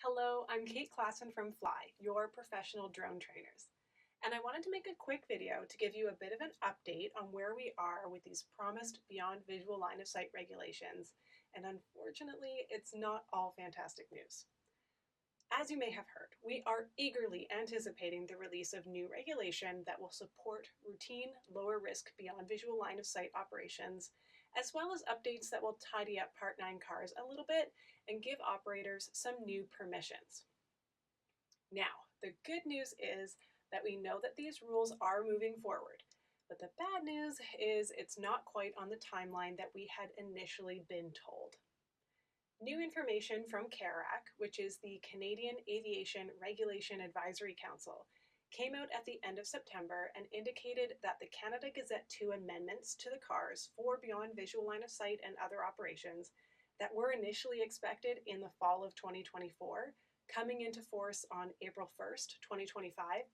Hello, I'm Kate Klassen from Fly, your professional drone trainers. And I wanted to make a quick video to give you a bit of an update on where we are with these promised beyond visual line of sight regulations. And unfortunately, it's not all fantastic news. As you may have heard, we are eagerly anticipating the release of new regulation that will support routine, lower risk beyond visual line of sight operations, as well as updates that will tidy up Part 9 cars a little bit and give operators some new permissions. Now, the good news is that we know that these rules are moving forward, but the bad news is it's not quite on the timeline that we had initially been told. New information from CARAC, which is the Canadian Aviation Regulation Advisory Council, came out at the end of September and indicated that the Canada Gazette 2 amendments to the cars for beyond visual line of sight and other operations that were initially expected in the fall of 2024, coming into force on April 1st, 2025,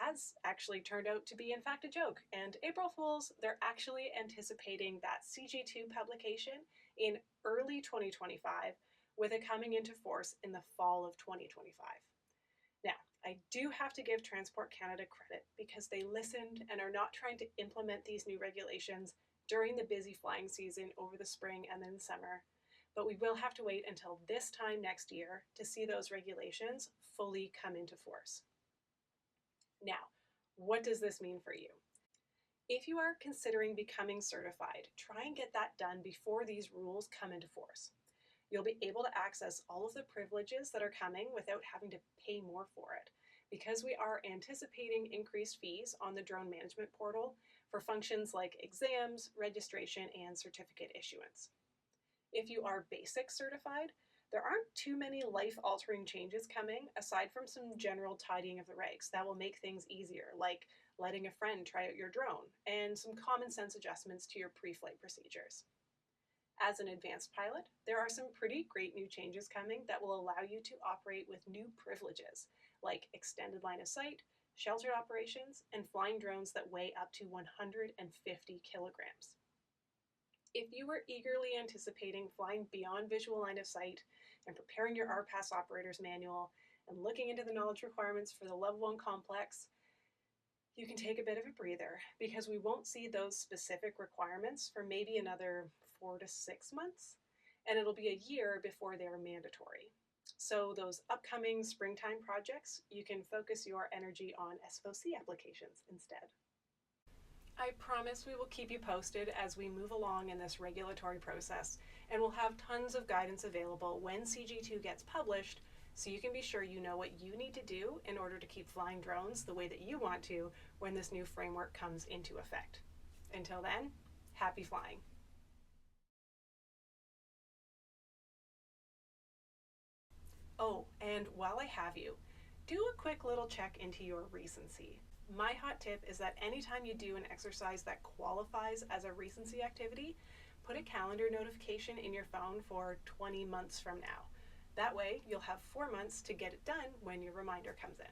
has actually turned out to be in fact a joke. And April Fools, they're actually anticipating that CG2 publication in early 2025, with it coming into force in the fall of 2025. Now, I do have to give Transport Canada credit because they listened and are not trying to implement these new regulations during the busy flying season over the spring and then summer, but we will have to wait until this time next year to see those regulations fully come into force. Now, what does this mean for you? If you are considering becoming certified, try and get that done before these rules come into force. You'll be able to access all of the privileges that are coming without having to pay more for it, because we are anticipating increased fees on the drone management portal for functions like exams, registration, and certificate issuance. If you are basic certified, there aren't too many life-altering changes coming aside from some general tidying of the regs that will make things easier, like letting a friend try out your drone and some common sense adjustments to your pre-flight procedures. As an advanced pilot, there are some pretty great new changes coming that will allow you to operate with new privileges, like extended line of sight, sheltered operations, and flying drones that weigh up to 150 kilograms. If you were eagerly anticipating flying beyond visual line of sight and preparing your RPAS operator's manual and looking into the knowledge requirements for the Level 1 complex, you can take a bit of a breather because we won't see those specific requirements for maybe another 4 to 6 months, and it'll be a year before they're mandatory. So those upcoming springtime projects, you can focus your energy on SFOC applications instead. I promise we will keep you posted as we move along in this regulatory process, and we'll have tons of guidance available when CG2 gets published, so you can be sure you know what you need to do in order to keep flying drones the way that you want to when this new framework comes into effect. Until then, happy flying. Oh, and while I have you, do a quick little check into your recency. My hot tip is that anytime you do an exercise that qualifies as a recency activity, put a calendar notification in your phone for 20 months from now. That way, you'll have 4 months to get it done when your reminder comes in.